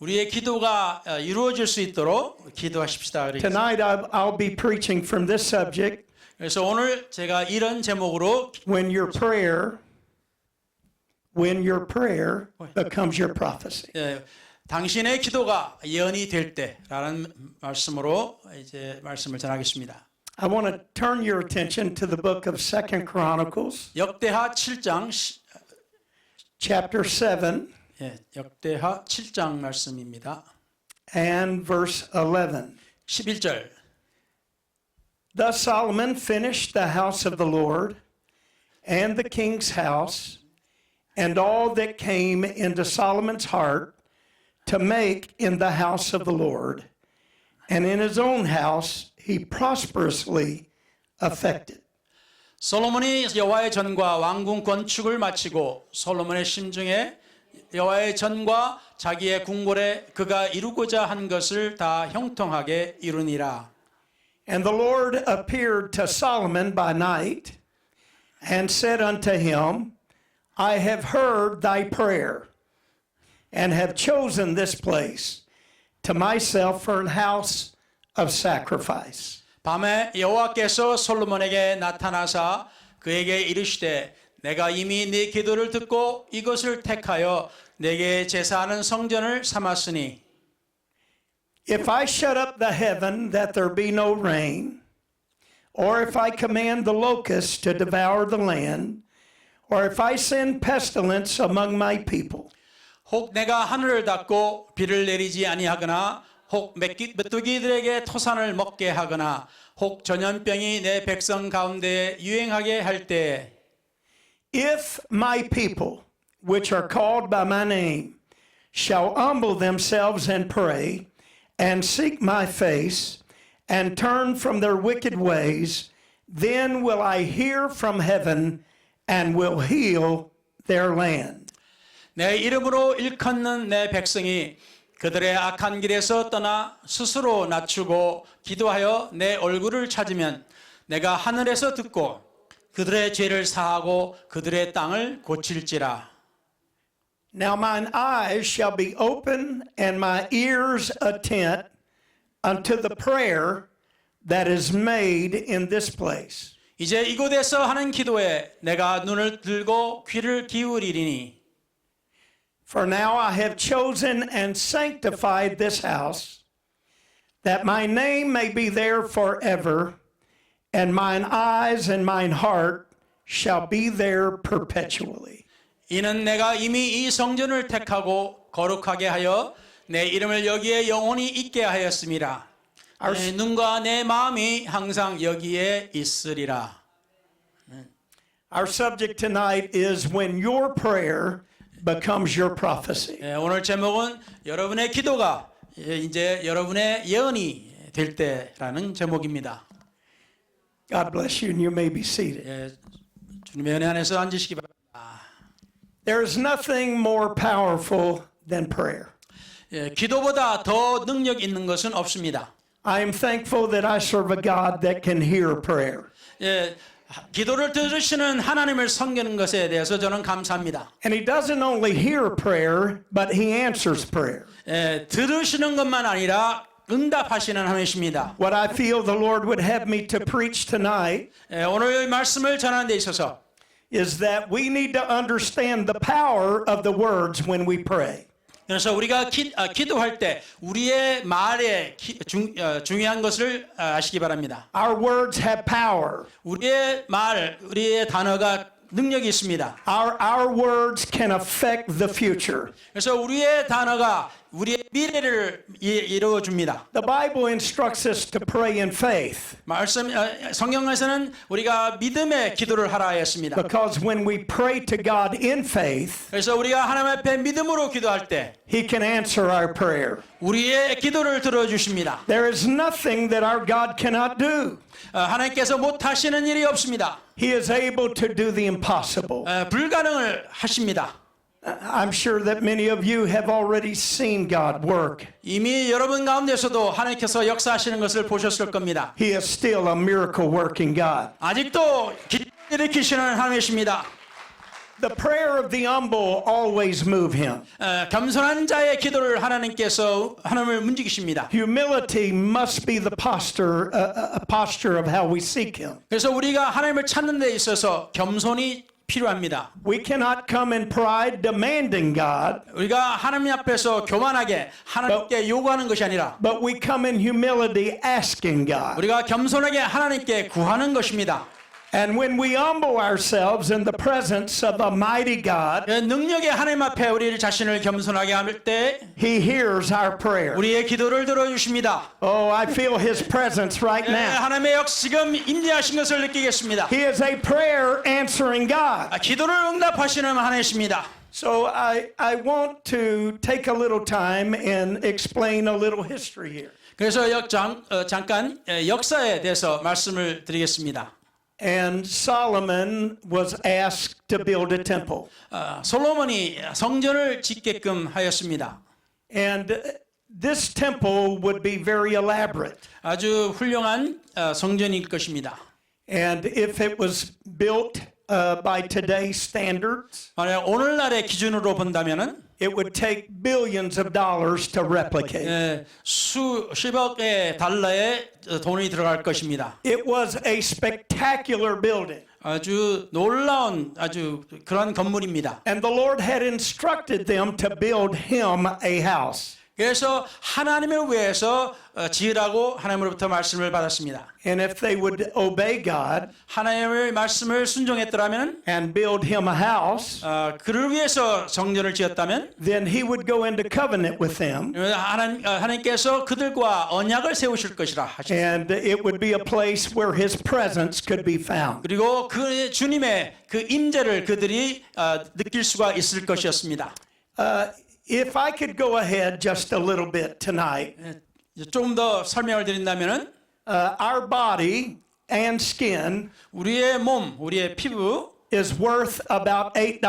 우리의 기도가 이루어질 수 있도록 기도하십시다. Tonight I'll be preaching from this subject. 그래서 오늘 제가 이런 제목으로 When your prayer becomes your prophecy. 당신의 기도가 예언이 될 때라는 말씀으로 이제 말씀을 전하겠습니다. I want to turn your attention to the book of 2 Chronicles, 역대하 7장 chapter 7 역대하 7장 말씀입니다. and verse 11. 11절. Thus Solomon finished the house of the Lord and the king's house and all that came into Solomon's heart to make in the house of the Lord, and in his own house he prosperously effected. 솔로몬이 여호와의 전과 왕궁 건축을 마치고 솔로몬의 심중에 여호와의 전과 자기의 궁궐에 그가 이루고자 한 것을 다 형통하게 이루니라. And the Lord appeared to Solomon by night and said unto him, I have heard thy prayer and have chosen this place to myself for an house of sacrifice. 밤에 여호와께서 솔로몬에게 나타나사 그에게 이르시되 내가 이미 네 기도를 듣고 이것을 택하여 내게 제사하는 성전을 삼았으니 If I shut up the heaven that there be no rain, or if I command the locusts to devour the land, or if I send pestilence among my people, 혹 내가 하늘을 닫고 비를 내리지 아니하거나 혹 메뚜기들에게 토산을 먹게 하거나 혹 전염병이 내 백성 가운데 유행하게 할 때 if my people, which are called by my name, shall humble themselves and pray, and seek my face, and turn from their wicked ways, then will I hear from heaven and will heal their land. 내 이름으로 일컫는 내 백성이 그들의 악한 길에서 떠나 스스로 낮추고 기도하여 내 얼굴을 찾으면 내가 하늘에서 듣고 그들의 죄를 사하고 그들의 땅을 고칠지라. Now mine eyes shall be open and my ears attent unto the prayer that is made in this place. 이제 이곳에서 하는 기도에 내가 눈을 들고 귀를 기울이리니 For now I have chosen and sanctified this house, that my name may be there forever, and mine eyes and mine heart shall be there perpetually. 이는 내가 이미 이 성전을 택하고 거룩하게 하여 내 이름을 여기에 영원히 있게 하였습니다. 내 눈과 내 마음이 항상 여기에 있으리라. Our subject tonight is when your prayer becomes your prophecy. 오늘 제목은 여러분의 기도가 이제 여러분의 예언이 될 때라는 제목입니다. God bless you, and you may be seated. 주님의 은혜 안에서 앉으시기 바랍니다. There is nothing more powerful than prayer. 기도보다 더 능력 있는 것은 없습니다. I am thankful that I serve a God that can hear prayer. 기도를 들으시는 하나님을 섬기는 것에 대해서 저는 감사합니다. And he doesn't only hear prayer, but he answers prayer. 들으시는 것만 아니라 응답하시는 하나님이십니다. What I feel the Lord would have me to preach tonight 오늘 말씀을 전하는 데 있어서 is that we need to understand the power of the words when we pray. 그래서 우리가 기도할 때 우리의 말에 중요한 것을 아시기 바랍니다. Our words have power. 우리의 말, 우리의 단어가 능력이 있습니다. Our words can affect the future. 그래서 우리의 단어가 우리의 미래를 이루어 줍니다. The Bible instructs us to pray in faith. 성경에서는 우리가 믿음의 기도를 하라 했습니다. Because when we pray to God in faith, 그래서 우리가 하나님 앞에 믿음으로 기도할 때 he can answer our prayer. 우리의 기도를 들어 주십니다. There is nothing that our God cannot do. 하나님께서 못 하시는 일이 없습니다. He is able to do the impossible. 불가능을 하십니다. I'm sure that many of you have already seen God work. 이미 여러분 가운데서도 하나님께서 역사하시는 것을 보셨을 겁니다. He is still a miracle working God. 아직도 기적을 일으키시는 하나님이십니다. The prayer of the humble always move him. 겸손한 자의 기도를 하나님께서 하나님을 움직이십니다. Humility must be the posture of how we seek him. 그래서 우리가 하나님을 찾는 데 있어서 겸손이 필요합니다. We cannot come in pride demanding God, 우리가 하나님 앞에서 교만하게 하나님께 요구하는 것이 아니라 but we come in humility asking God. 우리가 겸손하게 하나님께 구하는 것입니다. And when we humble ourselves in the presence of a mighty God, 능력의 하나님 앞에 우리 자신을 겸손하게 할 때 he hears our prayer. 우리의 기도를 들어주십니다. Oh, I feel his presence right now. 하나님의 지금 임재하신 것을 느끼겠습니다. He is a prayer answering God. 기도를 응답하시는 하나님이십니다. So I want to take a little time and explain a little history here. 그래서 잠깐 역사에 대해서 말씀을 드리겠습니다. And Solomon was asked to build a temple. 솔로몬이 성전을 짓게끔 하였습니다. And this temple would be very elaborate. 아주 훌륭한 성전일 것입니다. And if it was built by today's standards, 만약 오늘날의 기준으로 본다면은 it would take billions of dollars to replicate. 수십억의 달러의 돈이 들어갈 것입니다. It was a spectacular building. 아주 놀라운 아주 그런 건물입니다. And the Lord had instructed them to build him a house. 그래서 하나님을 위해서 지으라고 하나님으로부터 말씀을 받았습니다. And if they would obey God 하나님의 말씀을 순종했더라면 and build him a house, 그를 위해서 성전을 지었다면 then he would go into covenant with them. 하나님께서 그들과 언약을 세우실 것이라 하셨습니다. And it would be a place where his presence could be found. 그리고 그 주님의 그 임재를 그들이 느낄 수가 있을 것이었습니다. If I could go ahead just a little bit tonight, 좀 더 설명을 드린다면은 our body and skin 우리의 몸, 우리의 피부 is worth about $8.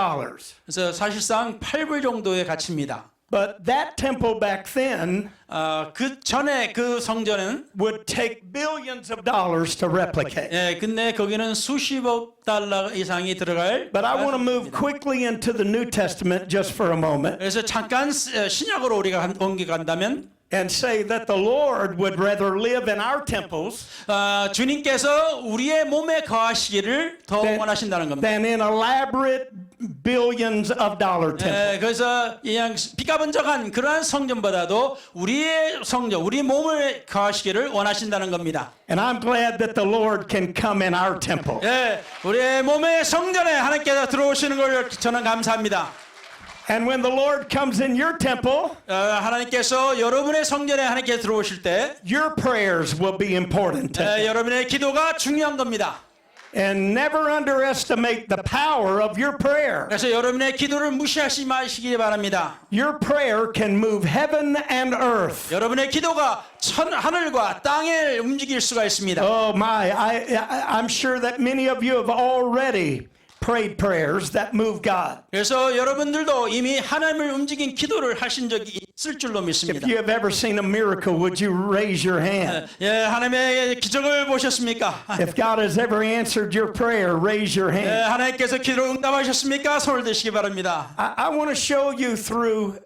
그래서 사실상 8불 정도의 가치입니다. But that temple back then 그 전에 그 성전은 would take billions of dollars to replicate. 근데 거기는 수십억 달러 이상이 들어갈. But I want to move quickly into the New Testament just for a moment 그래서 잠깐 신약으로 우리가 옮겨간다면 and say that the Lord would rather live in our temples 주님께서 우리의 몸에 거하시기를 더 원하신다는 겁니다. than in elaborate billions of dollar temples. 그래서 그냥 비가번쩍한 그러한 성전보다도 우리의 성전, 우리 몸을 거하시기를 원하신다는 겁니다. And I'm glad that the Lord can come in our temple. 우리의 몸의 성전에 하나님께서 들어오시는 걸 저는 감사합니다. And when the Lord comes in your temple, 하나님께서 여러분의 성전에 하나님께서 들어오실 때 your prayers will be important. 여러분의 기도가 중요한 겁니다. And never underestimate the power of your prayer. 그래서 여러분의 기도를 무시하지 마시기 바랍니다. Your prayer can move heaven and earth. 여러분의 기도가 하늘과 땅을 움직일 수가 있습니다. Oh my, I'm sure that many of you have already prayed prayers that move God. 그래서 여러분들도 이미 하나님을 움직인 기도를 하신 적이 있을 줄로 믿습니다. If you have ever seen a miracle, would you raise your hand? 하나님의 기적을 보셨습니까? If God has ever answered your prayer, raise your hand. 하나님께서 기도를 응답하셨습니까? 손을 드시기 바랍니다. I want to show you through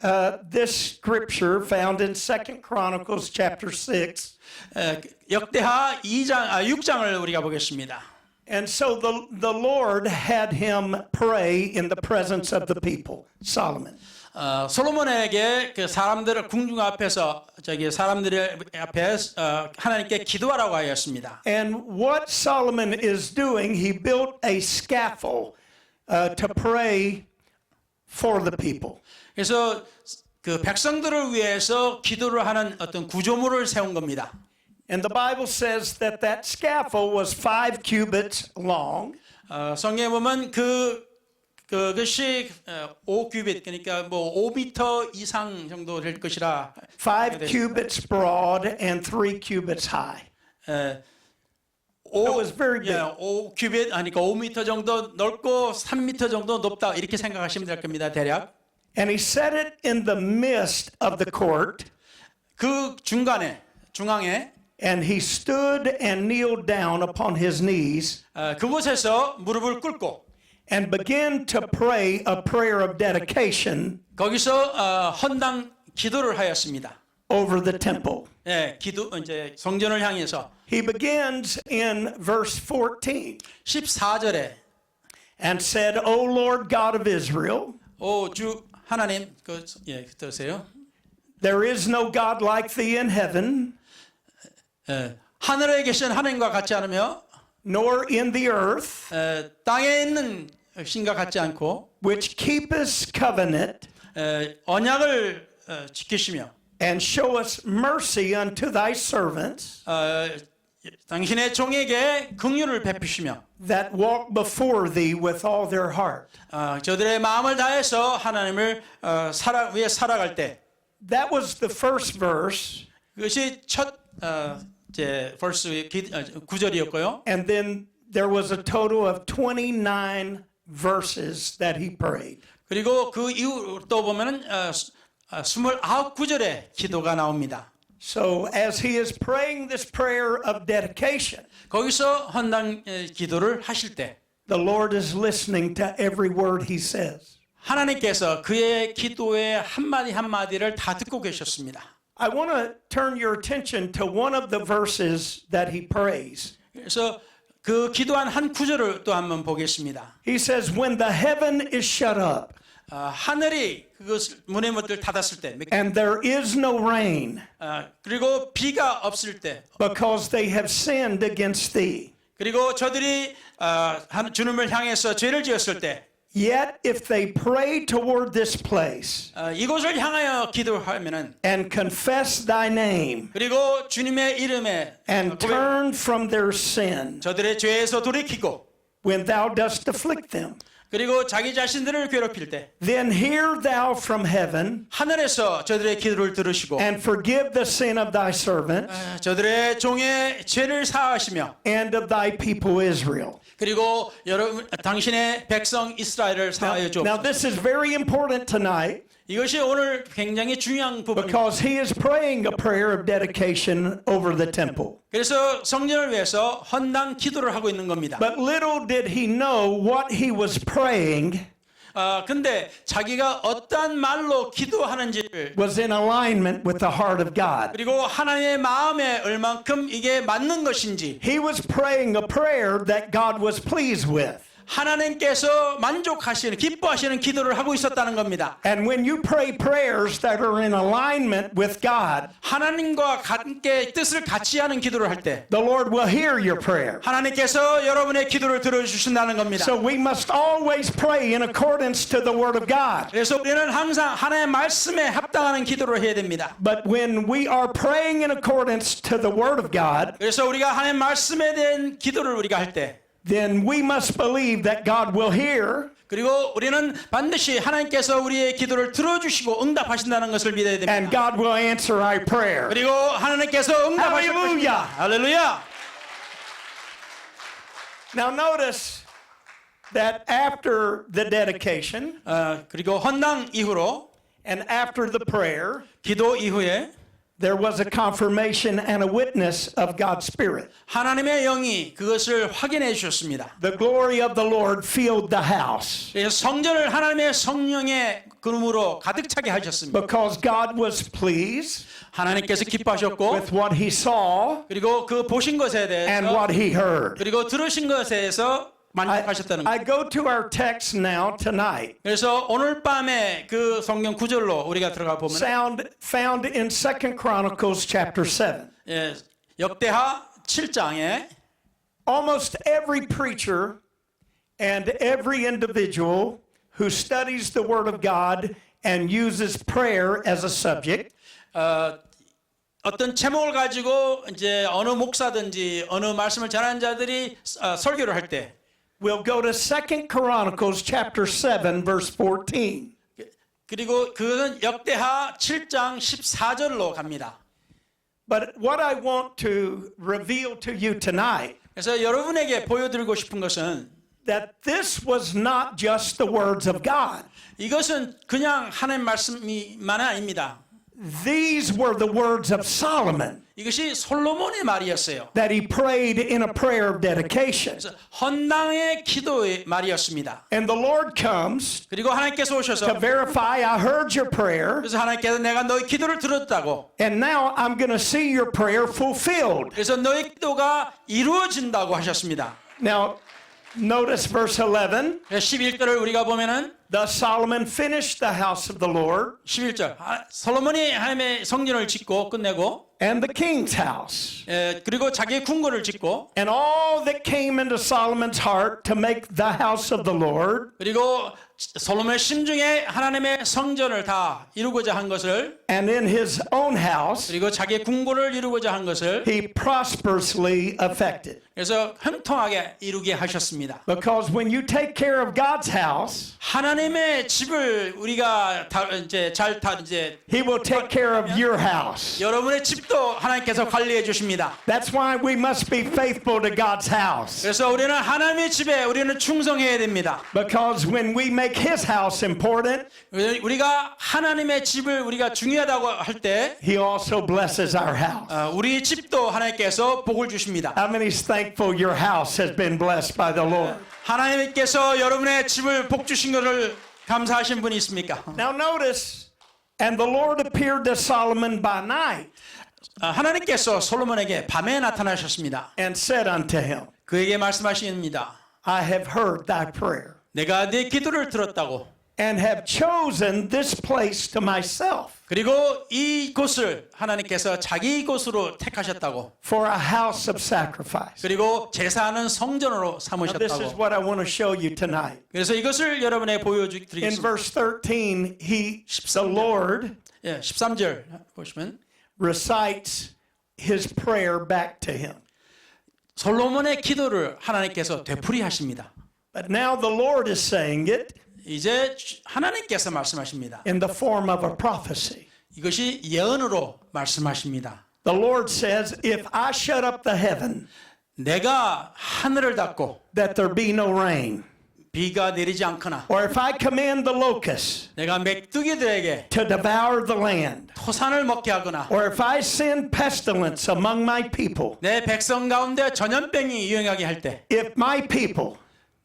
this scripture found in 2 Chronicles chapter 6. 역대하 6장을 우리가 보겠습니다. And so the Lord had him pray in the presence of the people, Solomon. 솔로몬에게 그 사람들을 궁중 앞에서 사람들 앞에 하나님께 기도하라고 하였습니다. And what Solomon is doing, he built a scaffold to pray for the people. 그래서 그 백성들을 위해서 기도를 하는 어떤 구조물을 세운 겁니다. And the Bible says that that scaffold was 5 cubits long. 성경에 보면 그것이 5규빗 그러니까 뭐 5m 이상 정도 될 것이라 5 cubits broad and 3 cubits high. It was very big. 5규빗 아니까 5m 정도 넓고 3m 정도 높다 이렇게 생각하시면 될 겁니다. 대략. And he set it in the midst of the court. 그 중앙에 And he stood and kneeled down upon his knees. 그곳에서 무릎을 꿇고 and began to pray a prayer of dedication 거기서 헌당 기도를 하였습니다. over the temple. 예, 기도 이제 성전을 향해서 He begins in verse 14 14절에 and said, O Lord God of Israel, 오 주 하나님 들으세요. there is no God like thee in heaven, 예, 하늘에 계신 하나님과 같지 않으며 nor in the earth, 땅에 있는 신과 같지 않고 which keepest covenant 언약을 지키시며 and showest mercy unto thy servants 당신의 종에게 긍휼을 베푸시며 that walk before thee with all their heart. 저들의 마음을 다해서 하나님을 위해 살아갈 때 That was the first verse, 그것이 첫 verse 구절이었고요. and then there was a total of 29 verses that he prayed. 그리고 그 이후 또 보면은 29구절의 기도가 나옵니다. So as he is praying this prayer of dedication, 거기서 헌당 기도를 하실 때 the Lord is listening to every word he says. 하나님께서 그의 기도의 한마디 한마디를 다 듣고 계셨습니다. I want to turn your attention to one of the verses that he prays. 그래서 그 기도한 한 구절을 또 한번 보겠습니다. He says, when the heaven is shut up 하늘이 그것을 문의 못을 닫았을 때 and there is no rain 그리고 비가 없을 때 because they have sinned against thee. 그리고 저들이 주님을 향해서 죄를 지었을 때 Yet if they pray toward this place 이곳을 향하여 기도하면은 and confess thy name 그리고 주님의 이름에 and turn from their sin 저들의 죄에서 돌이키고 when thou dost afflict them, 그리고 자기 자신들을 괴롭힐 때 then hear thou from heaven 하늘에서 저들의 기도를 들으시고 and forgive the sin of thy servants 저들의 종의 죄를 사하시며 and of thy people Israel. 그리고 여러분 당신의 백성 이스라엘을 사하여 Now 주옵소서. this is very important tonight 이것이 오늘 굉장히 중요한 부분입니다. because he is praying a prayer of dedication over the temple. 그래서 성전을 위해서 헌당 기도를 하고 있는 겁니다. But little did he know what he was praying 근데 자기가 어떠한 말로 기도하는지를 was in alignment with the heart of God. 그리고 하나님의 마음에 얼만큼 이게 맞는 것인지 He was praying a prayer that God was pleased with. 하나님께서 만족하시는 기뻐하시는 기도를 하고 있었다는 겁니다. And when you pray prayers that are in alignment with God, 하나님과 함께 뜻을 같이 하는 기도를 할 때 the Lord will hear your prayer. 하나님께서 여러분의 기도를 들어주신다는 겁니다. So we must always pray in accordance to the Word of God. 그래서 우리는 항상 하나님의 말씀에 합당하는 기도를 해야 됩니다. But when we are praying in accordance to the Word of God, 그래서 우리가 하나님의 말씀에 대한 기도를 우리가 할 때 then we must believe that God will hear 그리고 우리는 반드시 하나님께서 우리의 기도를 들어주시고 응답하신다는 것을 믿어야 됩니다. and God will answer our prayer. 그리고 하나님께서 응답하실 할렐루야. 것입니다. 할렐루야. Now notice that after the dedication 그리고 헌당 이후로 and after the prayer, 기도 이후에 there was a confirmation and a witness of God's Spirit. 하나님의 영이 그것을 확인해 주셨습니다. The glory of the Lord filled the house 그래서 성전을 하나님의 성령의 그름으로 가득 차게 하셨습니다. because God was pleased 하나님께서 기뻐하셨고 with what he saw 그리고 그 보신 것에 and 대해서 what he heard. 그리고 들으신 것에 대해서 만족하셨다는 거예요. I go to our text now tonight, 그래서 오늘 밤에 그 성경 구절로 우리가 들어가 보면 found in 2 Chronicles chapter 7. 역대하 7장에 Almost every preacher and every individual who studies the Word of God and uses prayer as a subject 어떤 제목을 가지고 이제 어느 목사든지 어느 말씀을 전하는 자들이 설교를 할 때 will go to 2 Chronicles chapter 7 verse 14. 그리고 그것은 역대하 7장 14절로 갑니다. But what I want to reveal to you tonight 그래서 여러분에게 보여드리고 싶은 것은 that this was not just the words of God. 이것은 그냥 하나님 말씀이만 아닙니다. These were the words of Solomon 이것이 솔로몬의 말이었어요. that he prayed in a prayer of dedication. 그래서 헌당의 기도의 말이었습니다. And the Lord comes 그리고 하나님께서 to 오셔서 verify, I heard your prayer, 그래서 하나님께서 내가 너의 기도를 들었다고. and now I'm going to see your prayer fulfilled. 그래서 너의 기도가 이루어진다고 하셨습니다. Now, notice verse 11. 11절을 우리가 보면은 Thus Solomon finished the house of the Lord 11절 솔로몬이 하나님의 성전을 짓고 끝내고 and the king's house. 그리고 자기의 궁궐을 짓고 And all that came into Solomon's heart to make the house of the Lord 그리고 솔로몬의 심중에 하나님의 성전을 다 이루고자 한 것을 and in his own house, 그리고 자기의 궁궐을 이루고자 한 것을 he prosperously effected. 그래서 형통하게 이루게 하셨습니다. Because when you take care of God's house, 하나님의 집을 우리가 이제 he will take care of your house. 여러분의 집도 하나님께서 관리해 주십니다. That's why we must be faithful to God's house. 그래서 우리는 하나님의 집에 우리는 충성해야 됩니다. Because when we make his house important, 우리가 하나님의 집을 우리가 중요하다고 할 때 he also blesses our house. 우리 집도 하나님께서 복을 주십니다. How many is thankful your house has been blessed by the Lord? 하나님께서 여러분의 집을 복 주신 것을 감사하신 분이 있습니까? Now notice, and the Lord appeared to Solomon by night 하나님께서 솔로몬에게 밤에 나타나셨습니다. and said unto him, 그에게 말씀하십니다. I have heard thy prayer 내가 네 기도를 들었다고. and have chosen this place to myself 그리고 이곳을 하나님께서 자기 곳으로 택하셨다고. for a house of sacrifice. 그리고 제사하는 성전으로 Now, this is 삼으셨다고. what I want to show you tonight. 그래서 이것을 여러분에게 In 보여드리겠습니다. verse 13, the Lord 13절 보시면 recites his prayer back to him. 솔로몬의 기도를 하나님께서 되풀이하십니다. But now the Lord is saying it 이제 하나님께서 말씀하십니다. in the form of a prophecy. 이것이 예언으로 말씀하십니다. The Lord says, if I shut up the heaven, 내가 하늘을 닫고 that there be no rain, 비가 내리지 않거나 or if I command the locusts 내가 메뚜기들에게 to devour the land, 토산을 먹게 하거나 or if I send pestilence among my people, 내 백성 가운데 전염병이 유행하게 할 때 if my people,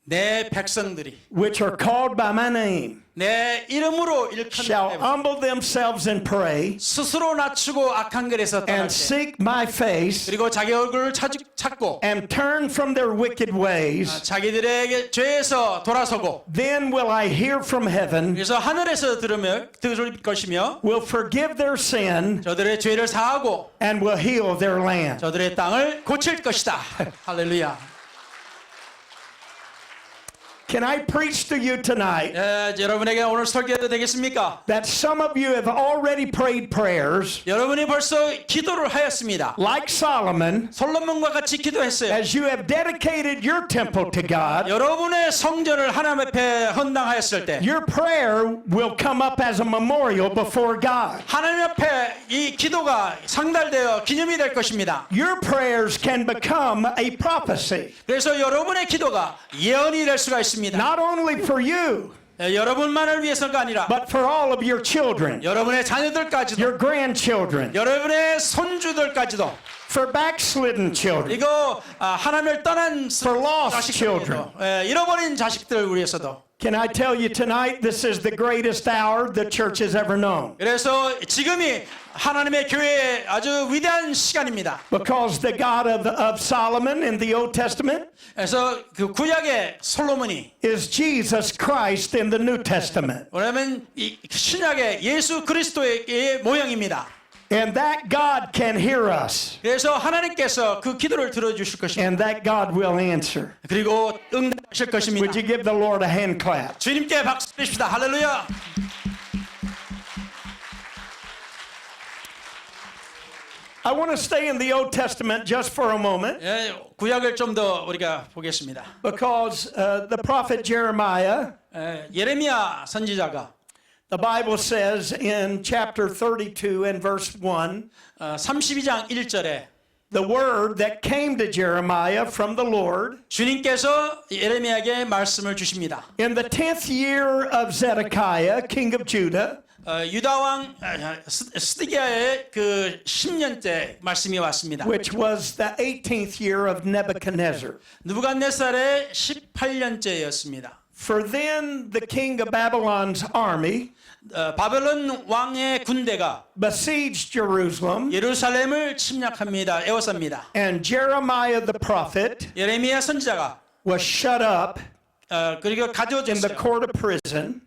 내 백성들이 which are called by my name, 내 이름으로 shall 일컫는 humble themselves and pray 스스로 낮추고 악한 길에서 떠날 and 때 seek my face 그리고 자기 얼굴을 찾고 and turn from their wicked ways, 자기들에게 죄에서 돌아서고 then will I hear from heaven, 그래서 하늘에서 들을 것이며 will forgive their sin, 저들의 죄를 사하고 and will heal their land. 저들의 땅을 고칠 것이다. 할렐루야. Can I preach to you tonight 여러분에게 오늘 설교해도 되겠습니까? that some of you have already prayed prayers 여러분이 벌써 기도를 하였습니다. like Solomon, 솔로몬과 같이 기도했어요. as you have dedicated your temple to God? 여러분의 성전을 하나님 앞에 헌당하였을 때 Your prayer will come up as a memorial before God. 하나님 앞에 이 기도가 상달되어 기념이 될 것입니다. Your prayers can become a prophecy, 그래서 여러분의 기도가 예언이 될 수가 있습니다. not only for you, 여러분만을 위해서가 아니라 but for all of your children, 여러분의 자녀들까지도 your grandchildren, 여러분의 손주들까지도 for backslidden children, 그리고 하나님을 떠난 for lost children. 자식들에게도 잃어버린 자식들을 위해서도 Can I tell you tonight, this is the greatest hour the church has ever known. 그래서 지금이 하나님의 교회의 아주 위대한 시간입니다. Because the God of Solomon in the Old Testament 그래서 그 구약의 솔로몬이 is Jesus Christ in the New Testament. 왜냐하면 이 신약의 예수 그리스도의 모형입니다. And that God can hear us. 그래서 하나님께서 그 기도를 들어주실 것입니다. And that God will answer. 그리고 응답하실 것입니다. Would you give the Lord a hand clap? 주님께 박수 드립시다. 할렐루야. I want to stay in the Old Testament just for a moment 구약을 좀 더 우리가 보겠습니다. because the prophet Jeremiah, 예레미야 선지자가 the Bible says in chapter 32 and verse 1, 32장 1절에 the word that came to Jeremiah from the Lord 주님께서 예레미야에게 말씀을 주십니다. in the 10th year of Zedekiah, king of Judah, 유다 왕 스디기야의 그 10년째 말씀이 왔습니다. which was the 18th year of Nebuchadnezzar. 느부갓네살의 18년째였습니다. For then the king of Babylon's army 바벨론 왕의 군대가 besieged Jerusalem, 예루살렘을 침략합니다. 에워쌉니다. and Jeremiah the prophet 예레미야 선지자가 was shut up 그리고 in the 가두어졌어요. court of prison,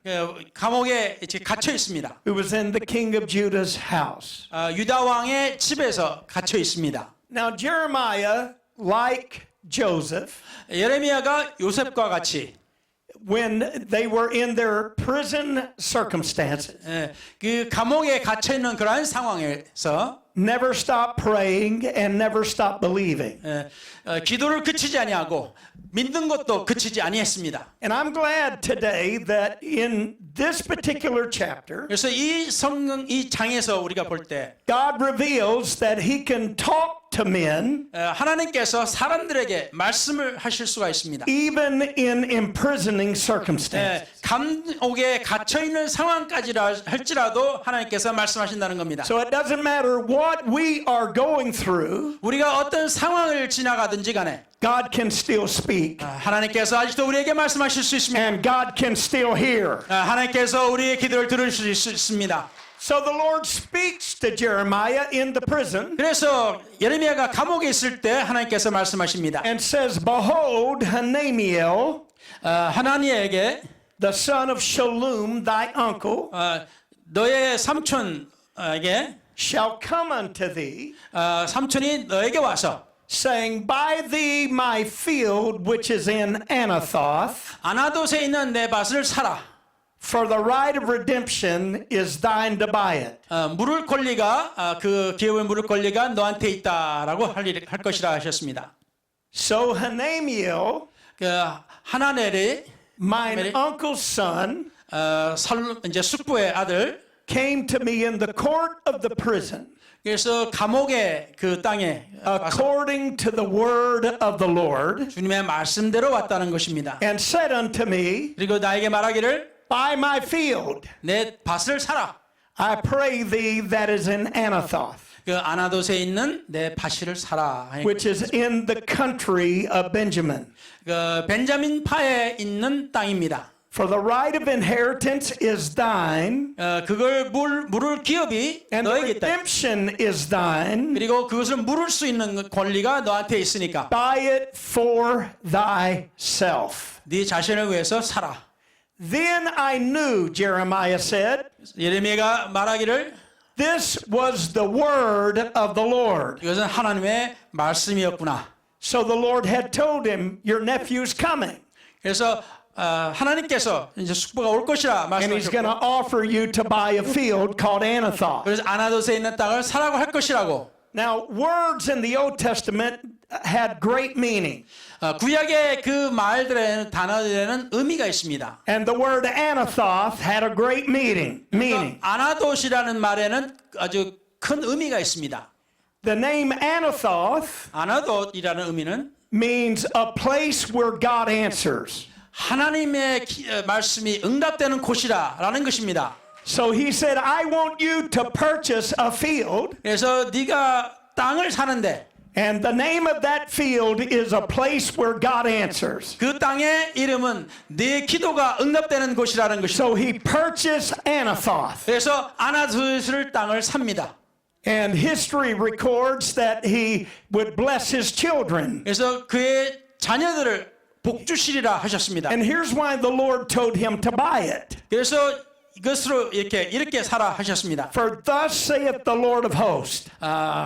감옥에 이제 갇혀 있습니다. who was in the king of Judah's house. 유다 왕의 집에서 갇혀 있습니다. Now Jeremiah, like Joseph, 예레미야가 요셉과 같이 when they were in their prison circumstances, 그 감옥에 갇혀 있는 그러한 상황에서 never stopped praying and never stopped believing. 기도를 그치지 아니하고 믿는 것도 그치지 아니했습니다. And I'm glad today that in this particular chapter, 그래서 이 성경 이 장에서 우리가 볼 때 God reveals that He can talk to men 하나님께서 사람들에게 말씀을 하실 수가 있습니다. even in imprisoning circumstances. 감옥에 갇혀 있는 상황까지라 할지라도 하나님께서 말씀하신다는 겁니다. So it doesn't matter what we are going through, 우리가 어떤 상황을 지나가든지 간에 God can still speak 하나님께서 아직도 우리에게 말씀하실 수 있습니다. and God can still hear. 하나님께서 우리의 기도를 들으실 수 있습니다. So the Lord speaks to Jeremiah in the prison 그래서 예레미야가 감옥에 있을 때 하나님께서 말씀하십니다. and says, Behold, Hananiel, 하나니에게 the son of Shalom, thy uncle, 너의 삼촌에게 shall come unto thee, 삼촌이 너에게 와서 saying, Buy thee my field which is in Anathoth, 아나돗에 있는 내 밭을 사라. for the right of redemption is thine to buy it. 물을 권리가 그 기업을 물을 권리가 너한테 있다라고 할 것이라 하셨습니다. So Hananiel, 그 하나넬이 mine uncle's son, 이제 숙부의 아들 came to me in the court of the prison, 그래서 감옥의 그 땅에 와서 according to the word of the Lord, 주님의 말씀대로 왔다는 것입니다. and said unto me, 그리고 나에게 말하기를 Buy my field, 내 밭을 사라. I pray thee, that is in Anathoth, 그 아나돗에 있는 내 밭을 사라. which is in the country of Benjamin. 그 벤자민 파에 있는 땅입니다. For the right of inheritance is thine, 그걸 물을 기업이 and the 너에게 있다. redemption is thine. 그리고 그것을 물을 수 있는 권리가 너한테 있으니까 Buy it for thyself. 네 자신을 위해서 사라. Then I knew, Jeremiah said, 예레미야가 말하기를 this was the word of the Lord. 이것은 하나님의 말씀이었구나. So the Lord had told him, your nephew's coming, 그래서 하나님께서 이제 숙부가 올 것이라 and he's going 말씀하셨고 to offer you to buy a field called Anathoth. 그래서 아나돗에 있는 땅을 사라고 할 것이라고. Now, words in the Old Testament had great meaning. 구약의 그 말들에는 단어들에는 의미가 있습니다. And the word Anathoth had a great meaning. 아나돗이라는 말에는 아주 큰 의미가 있습니다. The name Anathoth 아나돗이라는 의미는 means a place where God answers. 하나님의 말씀이 응답되는 곳이라는 것입니다. So he said, I want you to purchase a field, 그래서 네가 땅을 사는데 and the name of that field is a place where God answers. 그 땅의 이름은 네 기도가 응답되는 곳이라는 것이죠. So he purchased Anathoth. 그래서 아나돗을 땅을 삽니다. And history records that he would bless his children. 그래서 그의 자녀들을 복 주시리라 하셨습니다. And here's why the Lord told him to buy it. 그래서 이것으로 이렇게 사라 하셨습니다. For thus saith the Lord of hosts,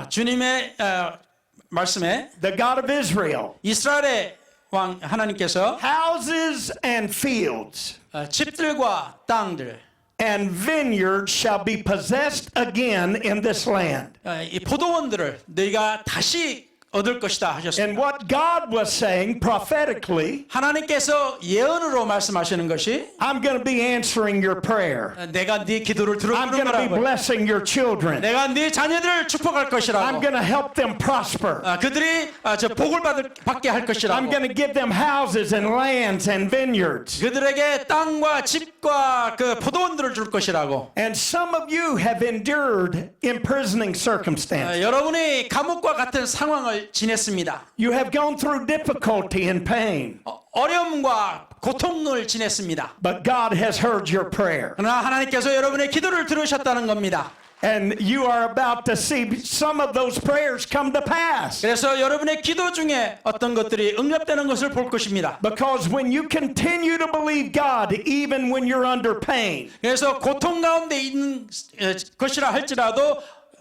주님의 말씀에 the God of Israel, 이스라엘의 왕 하나님께서 houses and fields 집들과 땅들 and vineyards shall be possessed again in this land. 이 포도원들을 너희가 다시 얻을 것이다 하셨습니다. And what God was saying prophetically, 하나님께서 예언으로 말씀하시는 것이 I'm going to be answering your prayer. 내가 네 기도를 I'm 들어주는 going to be 거라고. blessing your children. 내가 네 자녀들을 축복할 I'm 것이라고. going to help them prosper. 그들이 저 복을 받게 할 I'm 것이라고. going to give them houses and lands and vineyards. 그들에게 땅과 집과 그 포도원들을 줄 것이라고. And some of you have endured imprisoning circumstances. 여러분이 감옥과 같은 상황을 지냈습니다. You have gone through difficulty and pain. 어려움과 고통을 지냈습니다. But God has heard your prayer. 그러나 하나님께서 여러분의 기도를 들으셨다는 겁니다. And you are about to see some of those prayers come to pass. 그래서 여러분의 기도 중에 어떤 것들이 응답되는 것을 볼 것입니다. Because when you continue to believe God, even when you're under pain, 그래서 고통 가운데 있는 것이라 할지라도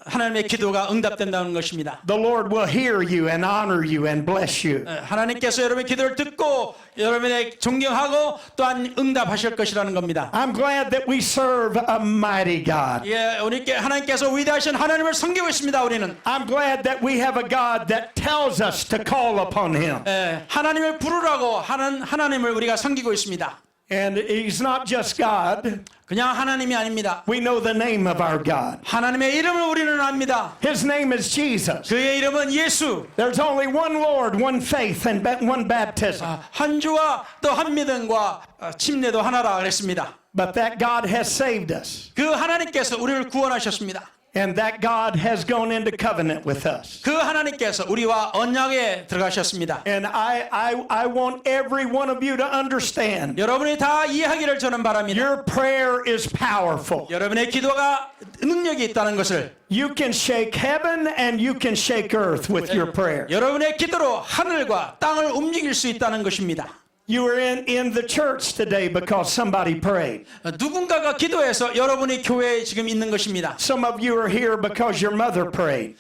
하나님의 기도가 응답된다는 것입니다. the Lord will hear you and honor you and bless you. 하나님께서 여러분의 기도를 듣고 여러분의 존경하고 또한 응답하실 것이라는 겁니다. I'm glad that we serve a mighty God. 예, 우리께 하나님께서 위대하신 하나님을 섬기고 있습니다. 우리는 I'm glad that we have a God that tells us to call upon Him. 하나님을 부르라고 하는 하나님을 우리가 섬기고 있습니다. And He's not just God. 그냥 하나님이 아닙니다. We know the name of our God. 하나님의 이름을 우리는 압니다. His name is Jesus. 그의 이름은 예수. There's only one Lord, one faith, and one baptism. 한 주와 또 한 믿음과 침례도 하나라 그랬습니다. But that God has saved us. 그 하나님께서 우리를 구원하셨습니다. And that God has gone into covenant with us. 그 하나님께서 우리와 언약에 들어가셨습니다. And I want every one of you to understand. 여러분이 다 이해하기를 저는 바랍니다. Your prayer is powerful. 여러분의 기도가 능력이 있다는 것을 You can shake heaven and you can shake earth with your prayer. 여러분의 기도로 하늘과 땅을 움직일 수 있다는 것입니다. You were in the church today because somebody prayed. 누군가가 기도해서 여러분이 교회에 지금 있는 것입니다. Some of you are here because your mother prayed.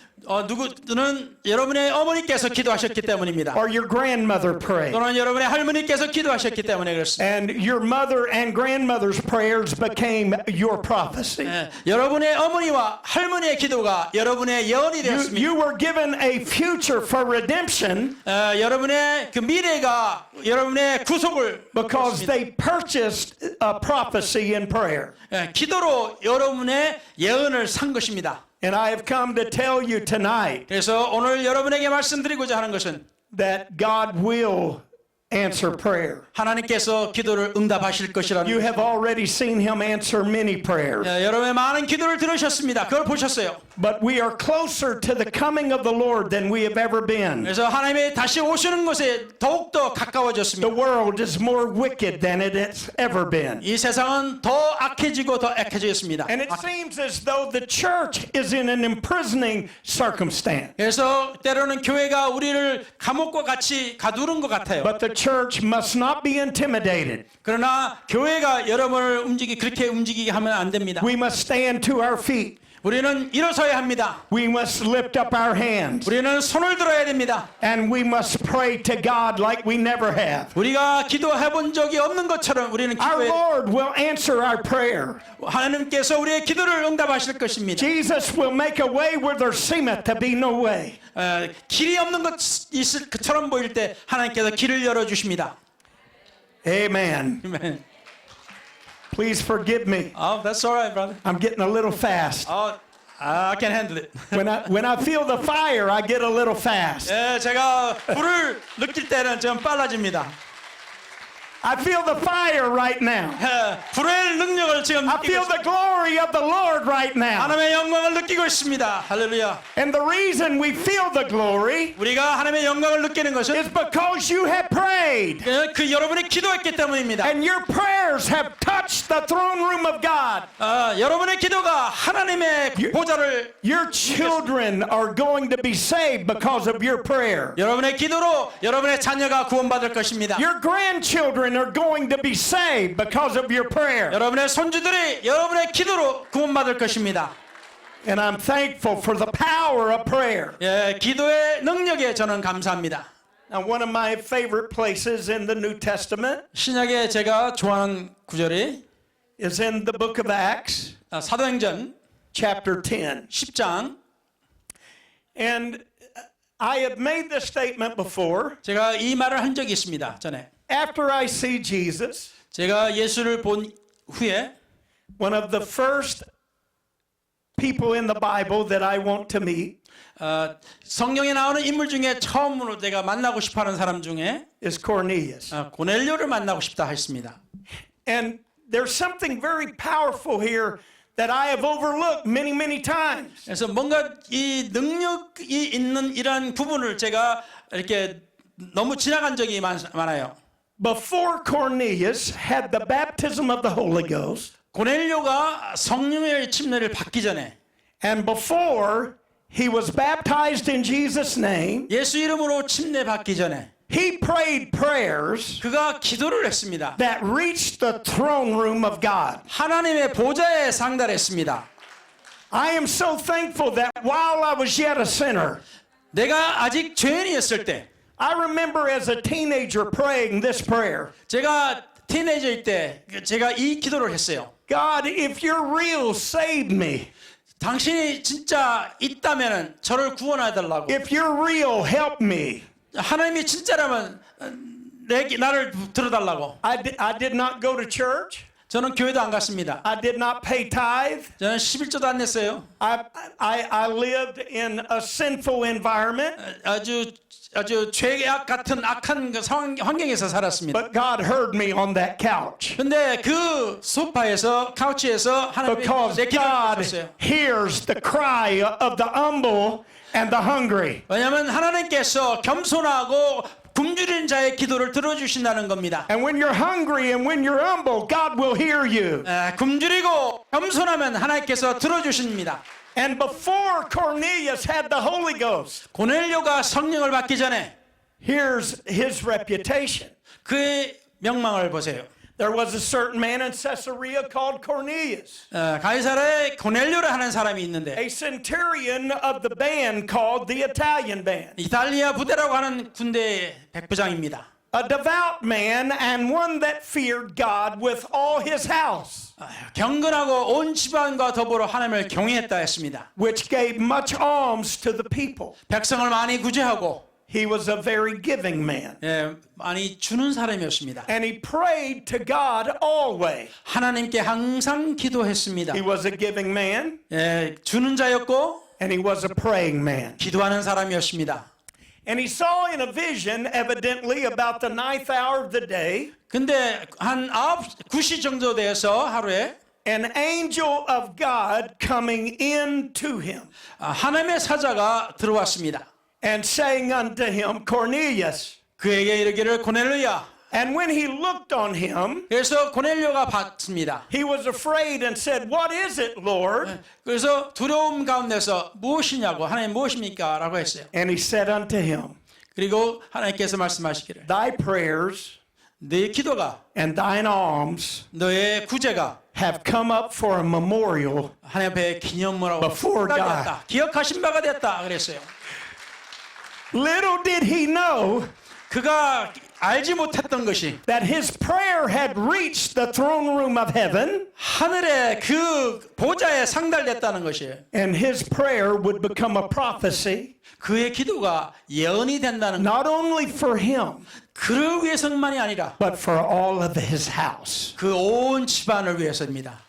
누구는 여러분의 어머니께서 기도하셨기 때문입니다. Or your grandmother prayed. 또는 여러분의 할머니께서 기도하셨기 때문에 그렇습니다. And your mother and grandmother's prayers became your prophecy. 여러분의 어머니와 할머니의 기도가 여러분의 예언이 되었습니다. You were given a future for redemption 여러분의 그 미래가 여러분의 구속을 because they purchased a prophecy in prayer. 기도로 여러분의 예언을 산 것입니다. And I have come to tell you tonight 그래서 오늘 여러분에게 말씀드리고자 하는 것은 that God will answer prayer. 하나님께서 기도를 응답하실 것이라는 You have already seen Him answer many prayers. 여러분의 많은 기도를 들으셨습니다. 그걸 보셨어요. But we are closer to the coming of the Lord than we have ever been. 그래서 하나님의 다시 오시는 것에 더욱더 The 가까워졌습니다. world is more wicked than it has ever been. 이 세상은 더 악해지고 더 악해졌습니다. And it seems as though the church is in an imprisoning circumstance. 그래서 때로는 교회가 우리를 감옥과 같이 가두는 것 같아요. But the church must not be intimidated. 그러나 교회가 여러분을 그렇게 움직이게 하면 안 됩니다. We must stand to our feet. 우리는 일어서야 합니다. We must lift up our hands. 우리는 손을 들어야 됩니다. And we must pray to God like we never have. 우리가 기도해 본 적이 없는 것처럼 우리는 Our 기도해 Lord will answer our prayer. 하나님께서 우리의 기도를 응답하실 것입니다. Jesus will make a way where there seemeth to be no way. 길이 없는 것 있을 것처럼 보일 때 하나님께서 길을 열어주십니다. Amen. Amen. Please forgive me. Oh, that's all right, brother. I'm getting a little fast. I can handle it. When I feel the fire, I get a little fast. 제가 불을 느낄 때는 좀 빨라집니다. I feel the fire right now. 불의 능력을 지금 I 느끼고 feel the glory of the Lord right now. 하나님의 영광을 느끼고 있습니다. 할렐루야. And the reason we feel the glory 우리가 하나님의 영광을 느끼는 것은 is because you have prayed. 그 여러분이 기도했기 때문입니다. And your prayers have touched the throne room of God. 여러분의 기도가 하나님의 보좌를 Your children are going to be saved because of your prayer. 여러분의 기도로 여러분의 자녀가 구원받을 것입니다. Your grandchildren are going to be saved because of your prayer. 여러분의 손주들이 여러분의 기도로 구원받을 것입니다. And I'm thankful for the power of prayer. 기도의 능력에 저는 감사합니다. Now, one of my favorite places in the New Testament 신약에 제가 좋아하는 구절이 is in the book of Acts, 사도행전 chapter 10. 10장 And I have made this statement before. 제가 이 말을 한 적이 있습니다. 전에 After I see Jesus, 제가 예수를 본 후에 one of the first people in the Bible that I want to meet 성경에 나오는 인물 중에 처음으로 제가 만나고 싶어하는 사람 중에 is Cornelius. 고넬료를 만나고 싶다 했습니다. And there's something very powerful here that I have overlooked many, many times. 그래서 뭔가 이 능력이 있는 이러한 부분을 제가 이렇게 너무 지나간 적이 많아요. Before Cornelius had the baptism of the Holy Ghost, 고넬료가 성령의 침례를 받기 전에 and before he was baptized in Jesus' name, 예수 이름으로 침례 받기 전에 he prayed prayers 그가 기도를 했습니다. that reached the throne room of God. 하나님의 보좌에 상달했습니다. I am so thankful that while I was yet a sinner, 내가 아직 죄인이었을 때 I remember as a teenager praying this prayer. 제가 티네이저일 때 제가 이 기도를 했어요. God, if you're real, save me. 당신이 진짜 있다면 저를 구원해달라고. If you're real, help me. 하나님이 진짜라면 나를 들어달라고. I did not go to church. 저는 교회도 안 갔습니다. I did not pay tithe. 저는 11조도 안 냈어요. I lived in a sinful environment. 아주 죄악 같은 악한 그 환경에서 살았습니다. But God heard me on that couch. 근데 그 소파에서 카우치에서 하나님이 Because 내 기도를 God 들으셨어요. hears the cry of the humble and the hungry. 왜냐하면 하나님께서 겸손하고 굶주린 자의 기도를 들어주신다는 겁니다. And when you're hungry and when you're humble, God will hear you. 굶주리고 겸손하면 하나님께서 들어주십니다. And before Cornelius had the Holy Ghost, 고넬료가 성령을 받기 전에 here's his reputation. 그의 명망을 보세요. There was a certain man in Caesarea called Cornelius, 가이사라에 고넬료를 하는 사람이 있는데 a centurion of the band called the Italian band, 이탈리아 부대라고 하는 군대의 백부장입니다. a devout man and one that feared God with all his house, 경건하고 온 집안과 더불어 하나님을 경외했다 했습니다. which gave much alms to the people. 백성을 많이 구제하고 He was a very giving man. 많이 주는 사람이었습니다. And he prayed to God always. 하나님께 항상 기도했습니다. He was a giving man 주는 자였고 and he was a praying man. 기도하는 사람이었습니다. And he saw in a vision, evidently about the 9th hour of the day, 근데 한 9시 정도 돼서 하루에 an angel of God coming in to him 하나님의 사자가 들어왔습니다. and saying unto him, Cornelius. 그에게 이르기를 고넬료야. And when he looked on him, 그래서 고넬료가 봤습니다. he was afraid and said, What is it, Lord? 그래서 두려움 가운데서 무엇이냐고 하나님 무엇입니까? 라고 했어요. And he said unto him, 그리고 하나님께서 말씀하시기를 Thy prayers 네 기도가 and thine alms 너의 구제가 have come up for a memorial 하나님 앞에 기념으로 Before God. 되었다. 기억하신 바가 됐다 그랬어요. Little did he know 그가 알지 못했던 것이 that his prayer had reached the throne room of heaven, 하늘의 그 보좌에 상달됐다는 것이에요. and his prayer would become a prophecy, 그의 기도가 예언이 된다는 것. not only for him, 그를 위해서만이 아니라 but for all of his house. 그 온 집안을 위해서입니다.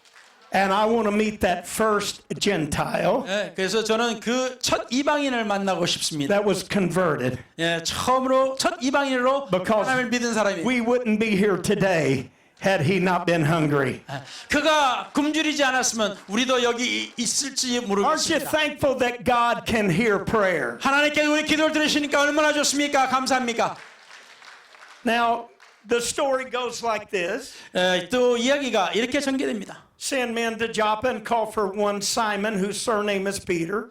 And I want to meet that first Gentile 그래서 저는 그 첫 이방인을 만나고 싶습니다. that was converted. 처음으로 첫 이방인으로 Because 하나님을 믿은 사람이. we wouldn't be here today had he not been hungry. 그가 굶주리지 않았으면 우리도 여기 있을지 Aren't you 모르겠습니다. thankful that God can hear prayer? 하나님께 우리 기도를 들으시니까 얼마나 좋습니까? 감사합니까? Now, the story goes like this. 또 이야기가 이렇게 전개됩니다. Send men to Joppa and call for one Simon, whose surname is Peter.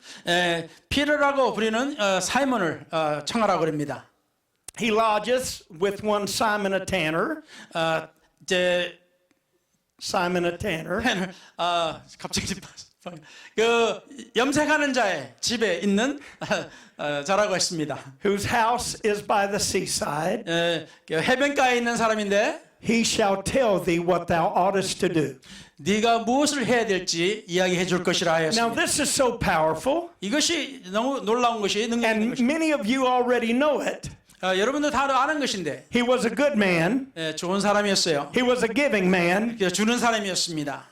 피르라고 부리는 사이먼을 청하라고 그럽니다. He lodges with one Simon a tanner. 이제 Simon a tanner. 갑자기 그 염색하는 자의 집에 있는 자라고 했습니다. Whose house is by the seaside. 그 해변가에 있는 사람인데 he shall tell thee what thou oughtest to do. 네가 무엇을 해야 될지 이야기해 줄 것이라 Now, 하였습니다. this is so powerful, 이것이 너무 놀라운 것이 능력인 and 것입니다. many of you already know it. 여러분들 다 아는 것인데 He was a good man, 좋은 사람이었어요. he was a giving man, 주는 사람이었습니다.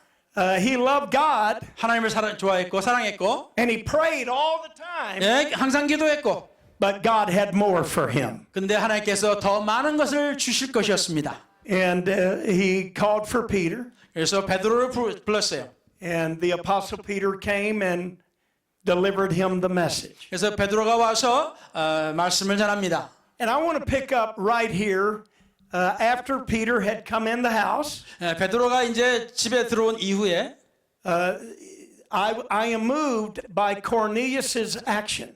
he loved God, 하나님을 좋아했고 사랑했고 and he prayed all the time, 항상 기도했고 but God had more for him. 근데 하나님께서 더 많은 것을 주실 것이었습니다. And he called for Peter, 그래서 베드로를 불렀어요. and the apostle Peter came and delivered him the message. 그래서 베드로가 와서 말씀을 전합니다. And I want to pick up right here after Peter had come in the house. 베드로가 이제 집에 들어온 이후에 I am moved by Cornelius's action.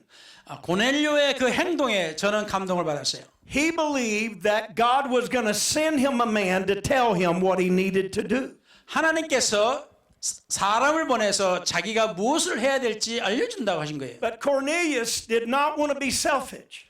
고넬료의 그 행동에 저는 감동을 받았어요. He believed that God was going to send him a man to tell him what he needed to do. 하나님께서 사람을 보내서 자기가 무엇을 해야 될지 알려준다고 하신 거예요. But Cornelius did not want to be selfish.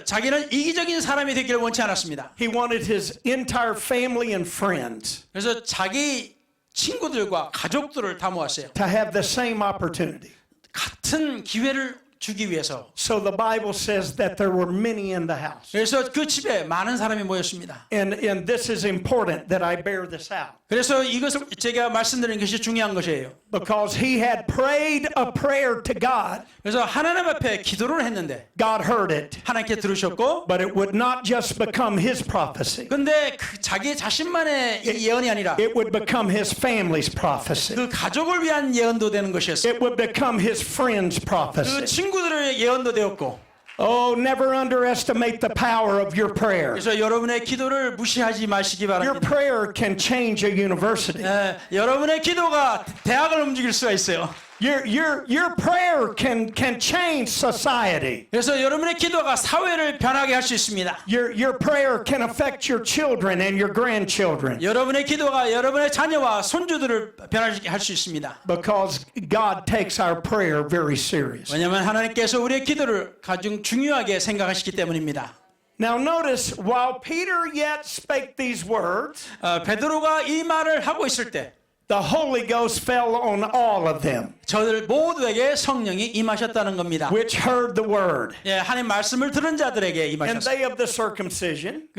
자기는 이기적인 사람이 되기를 원치 않았습니다. He wanted his entire family and friends 그래서 자기 친구들과 가족들을 다 모았어요. to have the same opportunity. 같은 기회를 주기 위해서. So the Bible says that there were many in the house. 그래서 그 집에 많은 사람이 모였습니다. And this is important that I bear this out. 그래서 이것을 제가 말씀드리는 것이 중요한 것이에요. Because he had prayed a prayer to God. 그래서 하나님 앞에 기도를 했는데 God heard it. 하나님께 들으셨고 But it would not just become his prophecy. 근데 자기 자신만의 예언이 아니라 It would become his family's prophecy. 그 가족을 위한 예언도 되는 것이었어요. It would become his friend's 그 prophecy. 친구들의 예언도 되었고 Oh, never underestimate the power of your prayer. 그래서 여러분의 기도를 무시하지 마시기 Your 바랍니다. prayer can change a university. 여러분의 기도가 대학을 움직일 수가 있어요. Your prayer can change society. 그래서 여러분의 기도가 사회를 변하게 할 수 있습니다. Your prayer can affect your children and your grandchildren. 여러분의 기도가 여러분의 자녀와 손주들을 변화시키게 할 수 있습니다. Because God takes our prayer very serious. 왜냐하면 하나님께서 우리의 기도를 가장 중요하게 생각하시기 때문입니다. Now notice, while Peter yet spake these words, 베드로가 이 말을 하고 있을 때 the Holy Ghost fell on all of them, 저들 모두에게 성령이 임하셨다는 겁니다. which heard the word. 하나님 말씀을 들은 자들에게 And 임하셨어요. they of the circumcision,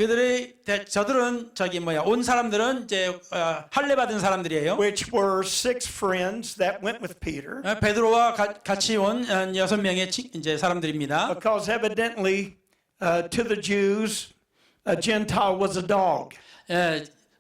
저들은 온 사람들은 이제 할례 받은 사람들이에요. which were 6 friends that went with Peter, 베드로와 같이 온 6명의 이제 사람들입니다. because evidently to the Jews, a Gentile was a dog.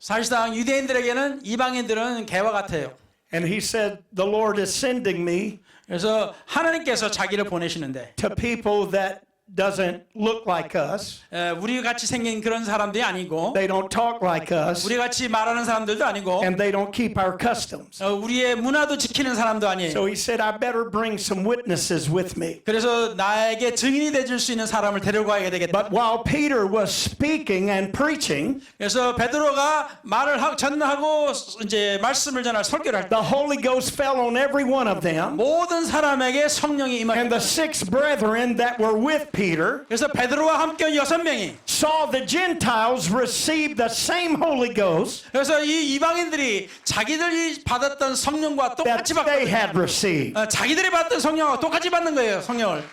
사실상 유대인들에게는 이방인들은 개와 같아요. And he said, the Lord is sending me 그래서 하나님께서 자기를 보내시는데 to people that doesn't look like us. 우리 같이 생긴 그런 사람들이 아니고 They don't talk like us. 우리 같이 말하는 사람들도 아니고 And they don't keep our customs. 우리의 문화도 지키는 사람도 아니에요. So he said, I better bring some witnesses with me. 그래서 나에게 증인이 돼줄 수 있는 사람을 데려가야 되겠다. But while Peter was speaking and preaching, 그래서 베드로가 말을 전하고 이제 말씀을 전할 설교를 할 때 the Holy Ghost fell on every one of them. 모든 사람에게 성령이 And the 임하셨다. 6 brethren that were with Peter 그래서 베드로와 함께 6명이 saw the Gentiles receive the same Holy Ghost 그래서 이 이방인들이 자기들이 받았던 성령과 that 똑같이 they 받거든요. had received. 자기들이 받던 성령과 똑같이 받는 거예요. 성령을.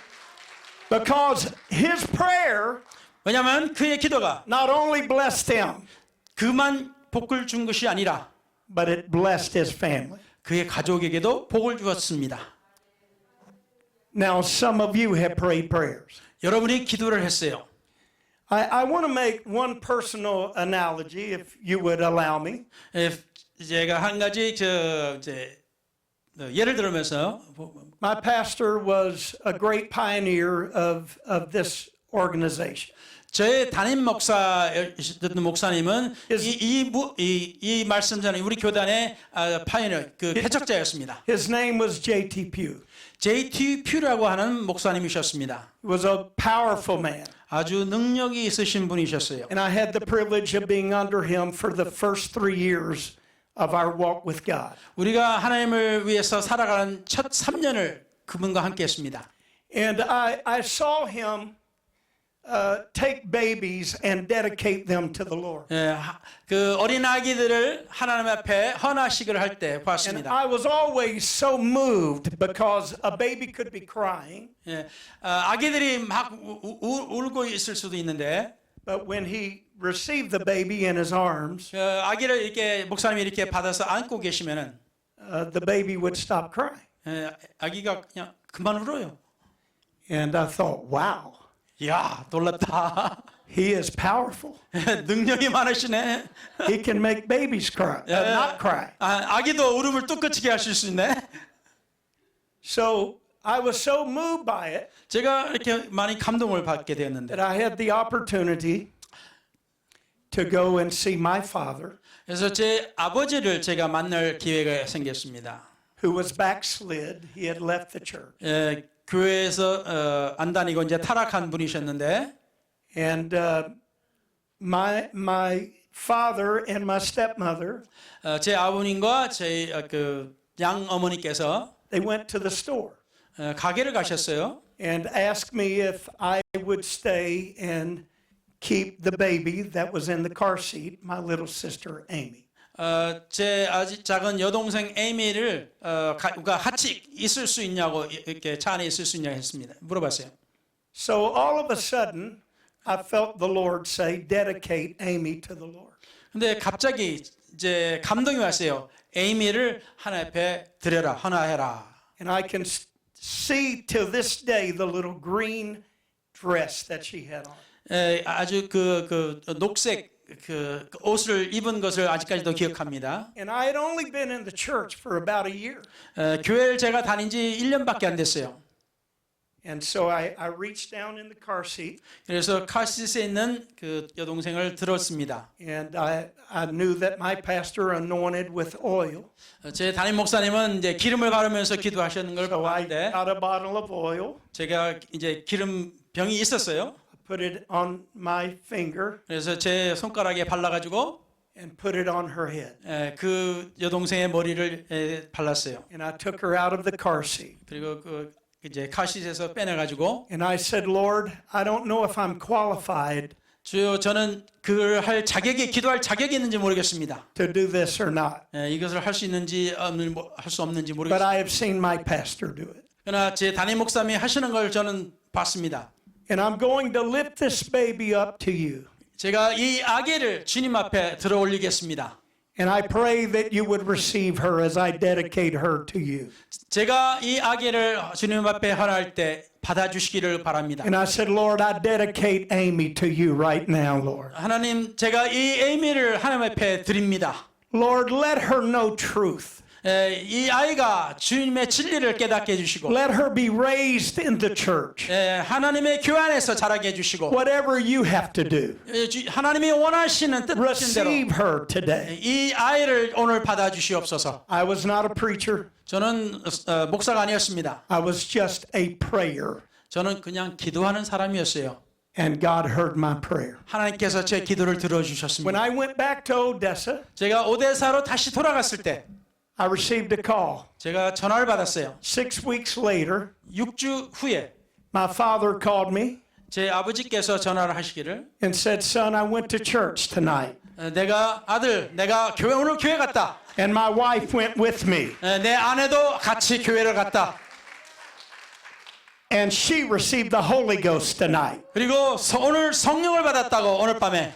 Because his prayer 왜냐하면 그의 기도가 not only blessed him, 그만 복을 준 것이 아니라 but it blessed his family. 그의 가족에게도 복을 주었습니다. Now, some of you have prayed prayers. 여러분이 기도를 했어요. I want to make one personal analogy, if you would allow me. 제가 한 가지 예를 들면서 My pastor was a great pioneer of this organization. 저의 담임 목사였던 목사님은 이 말씀 전에 우리 교단의 파이너 그 개척자였습니다. His name was J.T. Pugh. J.T. 퓨라고 하는 목사님이셨습니다. He was a powerful man. 아주 능력이 있으신 분이셨어요. And I had the privilege of being under him for the first 3 years of our walk with God. 우리가 하나님을 위해서 살아가는 첫 3년을 그분과 함께했습니다. And I saw him take babies and dedicate them to the Lord. 예, 그 어린 아기들을 하나님 앞에 헌화식을 할 때 And 보았습니다. I was always so moved because a baby could be crying, 예, 아기들이 막 울고 있을 수도 있는데 but when he received the baby in his arms, 아기를 이렇게 목사님이 이렇게 받아서 안고 계시면은 the baby would stop crying. 아기가 그냥 그만 울어요. And I thought, wow, 이야, 놀랐다. he is powerful. 능력이 많으시네. He can make babies cry, not cry. 아기도 울음을 뚝 그치게 하실 수 있네. So I was so moved by it 제가 이렇게 많이 감동을 받게 되었는데, that I had the opportunity to go and see my father, 그래서 제 아버지를 제가 만날 기회가 생겼습니다. who was backslid. He had left the church. 교회에서 안 다니고 이제 타락한 분이셨는데, And my father and my stepmother, 제 아버님과 제 그 양어머니께서 they went to the store 가게를 가셨어요. and asked me if I would stay and keep the baby that was in the car seat, my little sister Amy. 제 아직 작은 여동생 에이미를 같이 있을 수 있냐고, 이렇게 차 안에 있을 수 있냐고 했습니다. 물어봤어요. So all of a sudden, I felt the Lord say, dedicate Amy to the Lord. 근데 갑자기 이제 감동이 왔어요. 에이미를 하나님 앞에 드려라, 헌화해라. And I can see till this day the little green dress that she had on. 아주 그 녹색 그 옷을 입은 것을 아직까지도 기억합니다. And I had only been in the church for about a year. 교회를 제가 다닌 지 1년밖에 안 됐어요. And so I reached down in the car seat 그래서 카시스에 있는 그 여동생을 들었습니다. and I knew that my pastor anointed with oil. 제 담임 목사님은 이제 기름을 바르면서 기도하시는 걸 So I 봤는데, got a bottle of oil, 제가 이제 기름 병이 있었어요. put it on my finger 그래서 제 손가락에 발라가지고 and put it on her head. 그 여동생의 머리를 발랐어요. And I took her out of the car seat. 그리고 그 이제 카시스에서 빼내가지고, And I said, Lord, I don't know if I'm qualified 주여, 저는 그걸 할 자격이, 기도할 자격이 있는지 모르겠습니다. to do this or not. 이것을 할 수 있는지 할 수 없는지 But 모르겠습니다. I have seen my pastor do it. 그러나 제 담임 목사님이 하시는 걸 저는 봤습니다. And I'm going to lift this baby up to you. 제가 이 아기를 주님 앞에 들어 올리겠습니다. And I pray that you would receive her as I dedicate her to you. 제가 이 아기를 주님 앞에 헌할 때 받아주시기를 바랍니다. And I said, Lord, I dedicate Amy to you right now, Lord. 하나님, 제가 이 에이미를 하나님 앞에 드립니다. Lord, let her know truth. 이 아이가 주님의 진리를 깨닫게 해주시고, Let her be raised in the church. 하나님의 교회 안에서 자라게 해주시고, Whatever you have to do, 하나님이 원하시는 뜻하신 대로 receive her today. 이 아이를 오늘 받아주시옵소서. I was not a preacher. 저는 목사가 아니었습니다. I was just a prayer. 저는 그냥 기도하는 사람이었어요. And God heard my prayer. 하나님께서 제 기도를 When 들어주셨습니다. I went back to Odessa, 제가 오데사로 다시 돌아갔을 때 I received a call. 제가 전화를 받았어요. 6 weeks later, 6주 후에 my father called me 제 아버지께서 전화를 하시기를, and said, Son, I went to church tonight. 내가 오늘 교회 갔다. And my wife went with me. 내 아내도 같이 교회를 갔다. And she received the Holy Ghost tonight. 그리고 오늘 성령을 받았다고, 오늘 밤에.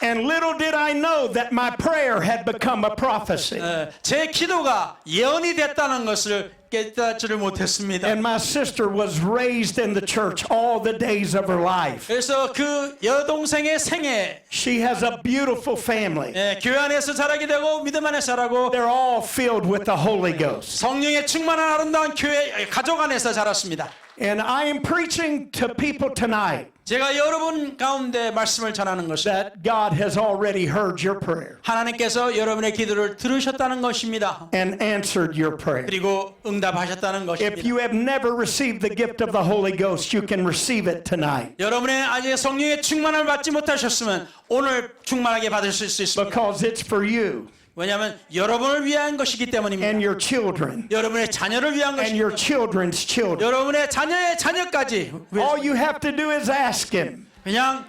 And little did I know that my prayer had become a prophecy. 제 기도가 예언이 됐다는 것을 깨닫지를 못했습니다. And my sister was raised in the church all the days of her life. 그래서 그 여동생의 생애, She has a beautiful family. 교회 안에서 자라게 되고 믿음 안에서 자라고 They're all filled with the Holy Ghost. 성령에 충만한 아름다운 교회 가족 안에서 자랐습니다. And I am preaching to people tonight 제가 여러분 가운데 말씀을 전하는 것은 that God has already heard your prayer 하나님께서 여러분의 기도를 들으셨다는 것입니다. and answered your prayer. 그리고 응답하셨다는 If 것입니다. you have never received the gift of the Holy Ghost, you can receive it tonight. 여러분의 아직 성령의 충만을 받지 못하셨으면 오늘 충만하게 받으실 수 있습니다. Because it's for you. 왜냐하면 여러분을 위한 것이기 때문입니다. and your children 여러분의 자녀를 위한 and your 것입니다. children's children. 여러분의 자녀의 자녀까지 All you have to do is ask him. 그냥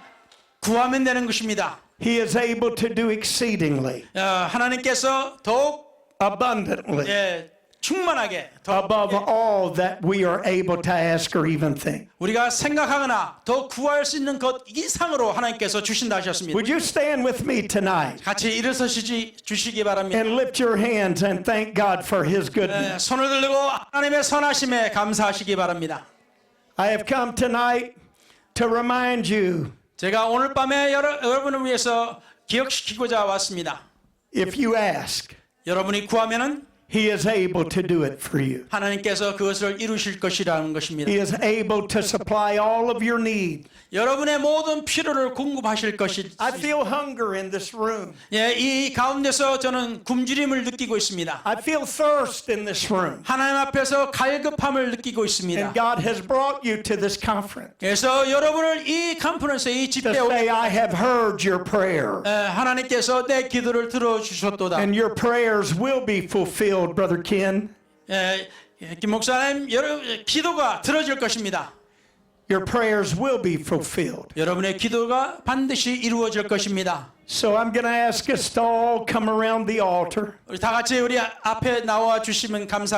구하면 되는 것입니다. He is able to do exceedingly, 하나님께서 더욱 abundantly, 충만하게 above all that we are able to ask or even think. 우리가 생각하거나 더 구할 수 있는 것 이상으로 하나님께서 주신다 하셨습니다. Would you stand with me tonight 같이 일어서시지 주시기 바랍니다. and lift your hands and thank God for his goodness? 손을 들고 하나님의 선하심에 감사하시기 바랍니다. I have come tonight to remind you, 제가 오늘 밤에 여러분을 위해서 기억시키고자 왔습니다. if you ask, 여러분이 구하면은 he is able to do it for you. 하나님께서 그것을 이루실 것이라는 것입니다. He is able to supply all of your need. 여러분의 모든 필요를 공급하실 것이. I feel hunger in this room. 이 가운데서 저는 굶주림을 느끼고 있습니다. I feel thirst in this room. 하나님 앞에서 갈급함을 느끼고 있습니다. And God has brought you to this conference 그래서 여러분을 이 컨퍼런스에 이 to 집회에 say, I have heard your prayer. 하나님께서 내 기도를 들어주셨도다. And your prayers will be fulfilled, Brother Ken. 김 목사님, 기도가 들어질 것입니다. Your prayers will be fulfilled. 여러분의 기도가 반드시 이루어질 것입니다. So I'm going to ask us to all come around the altar. 우리 다 같이 우리 앞에 나와 주시면 감사.